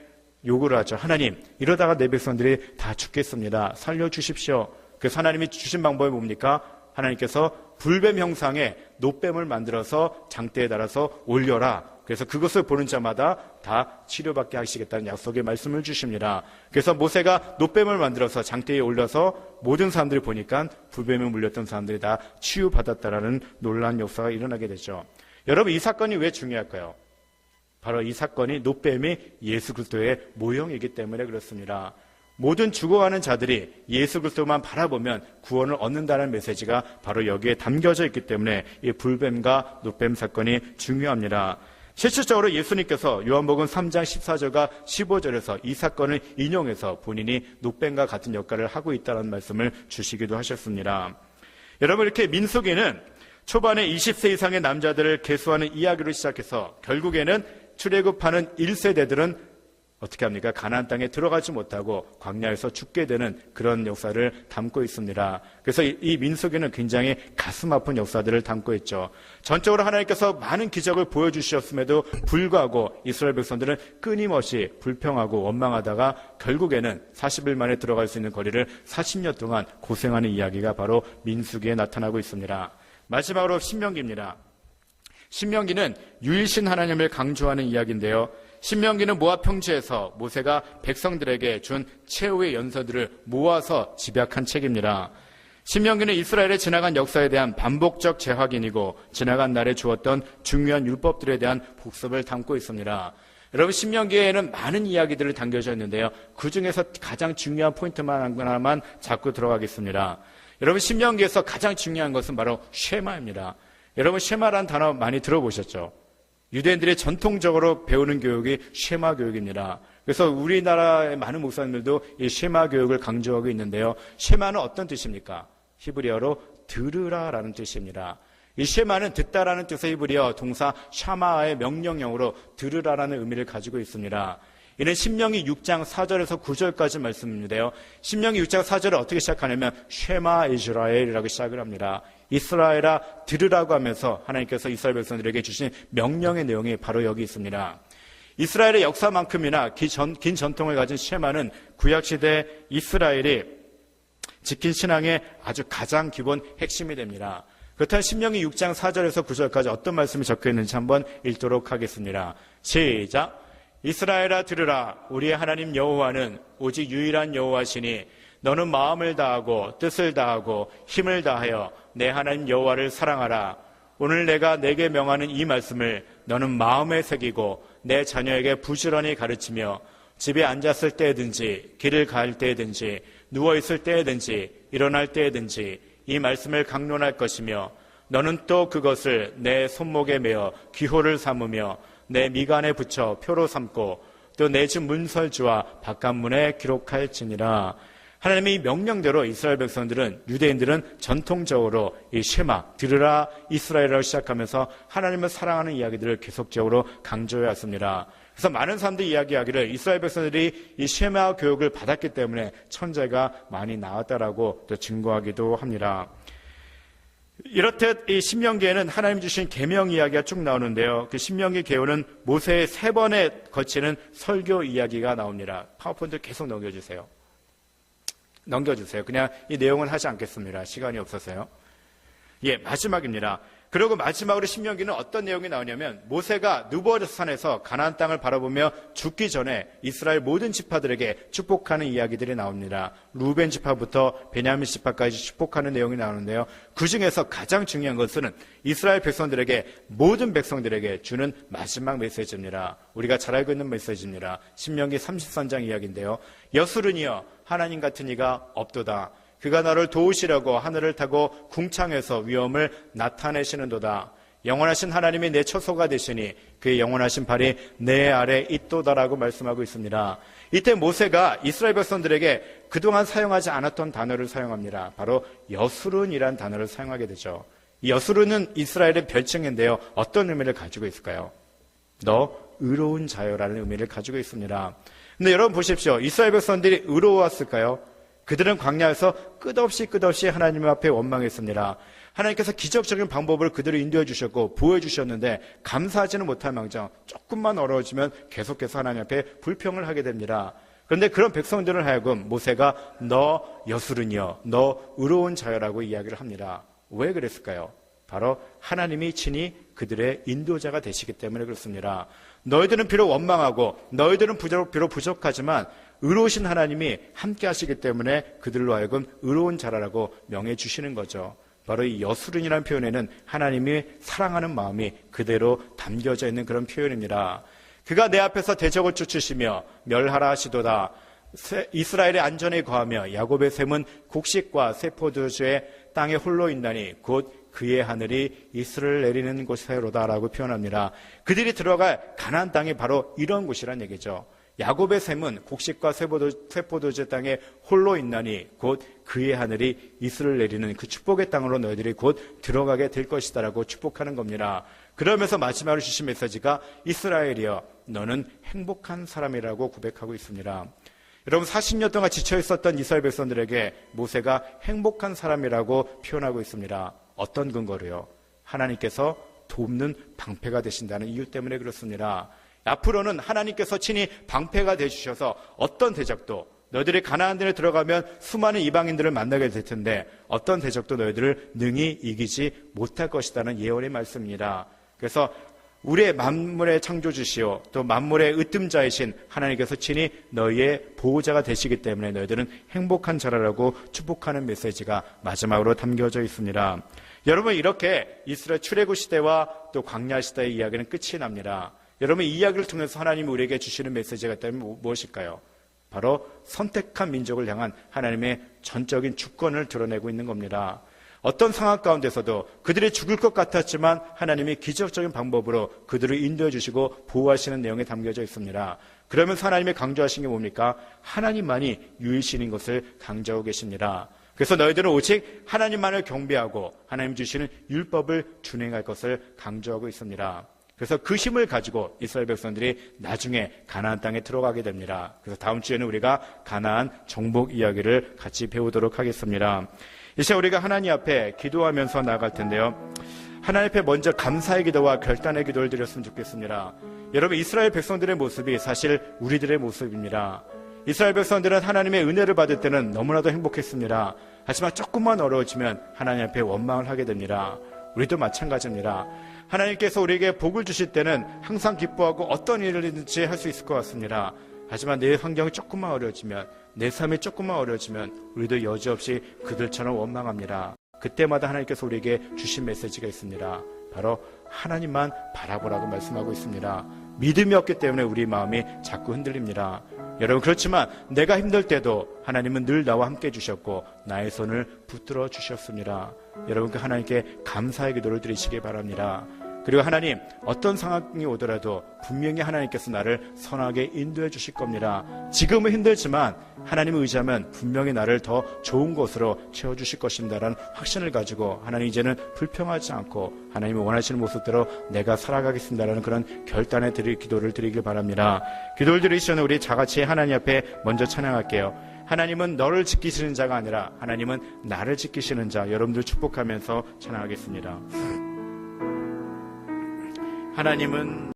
Speaker 1: 요구를 하죠. 하나님, 이러다가 내 백성들이 다 죽겠습니다. 살려주십시오. 그래서 하나님이 주신 방법이 뭡니까? 하나님께서 불뱀 형상의 놋뱀을 만들어서 장대에 달아서 올려라. 그래서 그것을 보는 자마다 다 치료받게 하시겠다는 약속의 말씀을 주십니다. 그래서 모세가 놋뱀을 만들어서 장대에 올려서 모든 사람들이 보니까 불뱀에 물렸던 사람들이 다 치유받았다라는 놀라운 역사가 일어나게 되죠. 여러분, 이 사건이 왜 중요할까요? 바로 이 사건이 놋뱀이 예수 그리스도의 모형이기 때문에 그렇습니다. 모든 죽어가는 자들이 예수 그리스도만 바라보면 구원을 얻는다는 메시지가 바로 여기에 담겨져 있기 때문에 이 불뱀과 놋뱀 사건이 중요합니다. 실질적으로 예수님께서 요한복음 3장 14절과 15절에서 이 사건을 인용해서 본인이 놋뱀과 같은 역할을 하고 있다는 말씀을 주시기도 하셨습니다. 여러분, 이렇게 민수기는 초반에 20세 이상의 남자들을 계수하는 이야기로 시작해서 결국에는 출애굽하는 1세대들은 어떻게 합니까? 가나안 땅에 들어가지 못하고 광야에서 죽게 되는 그런 역사를 담고 있습니다. 그래서 이 민수기는 굉장히 가슴 아픈 역사들을 담고 있죠. 전적으로 하나님께서 많은 기적을 보여주셨음에도 불구하고 이스라엘 백성들은 끊임없이 불평하고 원망하다가 결국에는 40일 만에 들어갈 수 있는 거리를 40년 동안 고생하는 이야기가 바로 민수기에 나타나고 있습니다. 마지막으로 신명기입니다. 신명기는 유일신 하나님을 강조하는 이야기인데요. 신명기는 모압 평지에서 모세가 백성들에게 준 최후의 연서들을 모아서 집약한 책입니다. 신명기는 이스라엘의 지나간 역사에 대한 반복적 재확인이고 지나간 날에 주었던 중요한 율법들에 대한 복습을 담고 있습니다. 여러분, 신명기에는 많은 이야기들을 담겨져 있는데요. 그중에서 가장 중요한 포인트만 하나만 잡고 들어가겠습니다. 여러분, 신명기에서 가장 중요한 것은 바로 쉐마입니다. 여러분, 쉐마라는 단어 많이 들어보셨죠? 유대인들이 전통적으로 배우는 교육이 쉐마 교육입니다. 그래서 우리나라의 많은 목사님들도 이 쉐마 교육을 강조하고 있는데요. 쉐마는 어떤 뜻입니까? 히브리어로 들으라라는 뜻입니다. 이 쉐마는 듣다라는 뜻의 히브리어 동사 샤마의 명령형으로 들으라라는 의미를 가지고 있습니다. 이는 신명기 6장 4절에서 9절까지 말씀인데요. 신명기 6장 4절을 어떻게 시작하냐면 쉐마 이스라엘이라고 시작을 합니다. 이스라엘아 들으라고 하면서 하나님께서 이스라엘 백성들에게 주신 명령의 내용이 바로 여기 있습니다. 이스라엘의 역사만큼이나 긴 전통을 가진 쉐마는 구약시대 이스라엘이 지킨 신앙의 아주 가장 기본 핵심이 됩니다. 그렇다면 신명기 6장 4절에서 9절까지 어떤 말씀이 적혀 있는지 한번 읽도록 하겠습니다. 시작! 이스라엘아 들으라. 우리의 하나님 여호와는 오직 유일한 여호와시니 너는 마음을 다하고 뜻을 다하고 힘을 다하여 내 하나님 여호와를 사랑하라. 오늘 내가 내게 명하는 이 말씀을 너는 마음에 새기고 내 자녀에게 부지런히 가르치며 집에 앉았을 때든지 길을 갈 때든지 누워있을 때든지 일어날 때든지 이 말씀을 강론할 것이며 너는 또 그것을 내 손목에 메어 기호를 삼으며 내 미간에 붙여 표로 삼고 또 내 집 문설주와 바깥문에 기록할지니라. 하나님의 명령대로 이스라엘 백성들은, 유대인들은 전통적으로 이 쉐마, 들으라 이스라엘이라고 시작하면서 하나님을 사랑하는 이야기들을 계속적으로 강조해 왔습니다. 그래서 많은 사람들이 이야기하기를 이스라엘 백성들이 이 쉐마 교육을 받았기 때문에 천재가 많이 나왔다라고 또 증거하기도 합니다. 이렇듯 이 신명기에는 하나님 주신 계명 이야기가 쭉 나오는데요. 그 신명기 계요는 모세의 3번에 거치는 설교 이야기가 나옵니다. 파워포인트 계속 넘겨주세요. 그냥 이 내용은 하지 않겠습니다. 시간이 없어서요. 마지막입니다. 그리고 마지막으로 신명기는 어떤 내용이 나오냐면 모세가 느보아스 산에서 가나안 땅을 바라보며 죽기 전에 이스라엘 모든 지파들에게 축복하는 이야기들이 나옵니다. 루벤 지파부터 베냐민 지파까지 축복하는 내용이 나오는데요. 그중에서 가장 중요한 것은 이스라엘 백성들에게, 모든 백성들에게 주는 마지막 메시지입니다. 우리가 잘 알고 있는 메시지입니다. 신명기 33장 이야기인데요. 여수르니여 하나님 같은 이가 없도다. 그가 너를 도우시려고 하늘을 타고 궁창에서 위엄을 나타내시는도다. 영원하신 하나님이 내 처소가 되시니 그의 영원하신 발이 내 아래 있도다라고 말씀하고 있습니다. 이때 모세가 이스라엘 백성들에게 그동안 사용하지 않았던 단어를 사용합니다. 바로 여수룬이라는 단어를 사용하게 되죠. 이 여수룬은 이스라엘의 별칭인데요. 어떤 의미를 가지고 있을까요? 너 의로운 자여라는 의미를 가지고 있습니다. 근데 여러분 보십시오. 이스라엘 백성들이 의로웠을까요? 그들은 광야에서 끝없이 하나님 앞에 원망했습니다. 하나님께서 기적적인 방법을 그들을 인도해 주셨고 보여주셨는데 감사하지는 못할 망정 조금만 어려워지면 계속해서 하나님 앞에 불평을 하게 됩니다. 그런데 그런 백성들을 하여금 모세가 너 여수르니여 너 의로운 자여라고 이야기를 합니다. 왜 그랬을까요? 바로 하나님이 친히 그들의 인도자가 되시기 때문에 그렇습니다. 너희들은 비록 원망하고 너희들은 비록 부족하지만 의로우신 하나님이 함께 하시기 때문에 그들로 하여금 의로운 자라라고 명해 주시는 거죠. 바로 이 여수른이라는 표현에는 하나님이 사랑하는 마음이 그대로 담겨져 있는 그런 표현입니다. 그가 내 앞에서 대적을 쫓으시며 멸하라 하시도다. 이스라엘의 안전에 거하며 야곱의 샘은 곡식과 새 포도주의 땅에 홀로 있나니 곧 그의 하늘이 이슬을 내리는 곳이로다라고 표현합니다. 그들이 들어갈 가나안 땅이 바로 이런 곳이란 얘기죠. 야곱의 샘은 곡식과 새 포도주의 땅에 홀로 있나니 곧 그의 하늘이 이슬을 내리는 그 축복의 땅으로 너희들이 곧 들어가게 될 것이다라고 축복하는 겁니다. 그러면서 마지막으로 주신 메시지가 이스라엘이여 너는 행복한 사람이라고 고백하고 있습니다. 여러분 40년 동안 지쳐 있었던 이스라엘 백성들에게 모세가 행복한 사람이라고 표현하고 있습니다. 어떤 근거로요? 하나님께서 돕는 방패가 되신다는 이유 때문에 그렇습니다. 앞으로는 하나님께서 친히 방패가 되주셔서 어떤 대적도 너희들이 가나안 땅에 들어가면 수많은 이방인들을 만나게 될 텐데 어떤 대적도 너희들을 능히 이기지 못할 것이라는 예언의 말씀입니다. 그래서 우리의 만물의 창조주시오 또 만물의 으뜸자이신 하나님께서 친히 너희의 보호자가 되시기 때문에 너희들은 행복한 자라라고 축복하는 메시지가 마지막으로 담겨져 있습니다. 여러분 이렇게 이스라엘 출애굽 시대와 또 광야 시대의 이야기는 끝이 납니다. 여러분 이 이야기를 통해서 하나님이 우리에게 주시는 메시지가 있다면 무엇일까요? 바로 선택한 민족을 향한 하나님의 전적인 주권을 드러내고 있는 겁니다. 어떤 상황 가운데서도 그들이 죽을 것 같았지만 하나님이 기적적인 방법으로 그들을 인도해 주시고 보호하시는 내용이 담겨져 있습니다. 그러면서 하나님이 강조하신 게 뭡니까? 하나님만이 유일신인 것을 강조하고 계십니다. 그래서 너희들은 오직 하나님만을 경배하고 하나님 주시는 율법을 준행할 것을 강조하고 있습니다. 그래서 그 힘을 가지고 이스라엘 백성들이 나중에 가나안 땅에 들어가게 됩니다. 그래서 다음 주에는 우리가 가나안 정복 이야기를 같이 배우도록 하겠습니다. 이제 우리가 하나님 앞에 기도하면서 나아갈 텐데요. 하나님 앞에 먼저 감사의 기도와 결단의 기도를 드렸으면 좋겠습니다. 여러분 이스라엘 백성들의 모습이 사실 우리들의 모습입니다. 이스라엘 백성들은 하나님의 은혜를 받을 때는 너무나도 행복했습니다. 하지만 조금만 어려워지면 하나님 앞에 원망을 하게 됩니다. 우리도 마찬가지입니다. 하나님께서 우리에게 복을 주실 때는 항상 기뻐하고 어떤 일이든지 할 수 있을 것 같습니다. 하지만 내 환경이 조금만 어려워지면 내 삶이 조금만 어려워지면 우리도 여지없이 그들처럼 원망합니다. 그때마다 하나님께서 우리에게 주신 메시지가 있습니다. 바로 하나님만 바라보라고 말씀하고 있습니다. 믿음이 없기 때문에 우리 마음이 자꾸 흔들립니다. 여러분 그렇지만 내가 힘들 때도 하나님은 늘 나와 함께 해주셨고 나의 손을 붙들어 주셨습니다. 여러분 그 하나님께 감사의 기도를 드리시기 바랍니다. 그리고 하나님 어떤 상황이 오더라도 분명히 하나님께서 나를 선하게 인도해 주실 겁니다. 지금은 힘들지만 하나님을 의지하면 분명히 나를 더 좋은 곳으로 채워주실 것입니다라는 확신을 가지고 하나님 이제는 불평하지 않고 하나님이 원하시는 모습대로 내가 살아가겠습니다라는 그런 결단의 기도를 드리길 바랍니다. 기도를 드리기 전에 우리 다같이 하나님 앞에 먼저 찬양할게요. 하나님은 너를 지키시는 자가 아니라 하나님은 나를 지키시는 자. 여러분들 축복하면서 찬양하겠습니다. 하나님은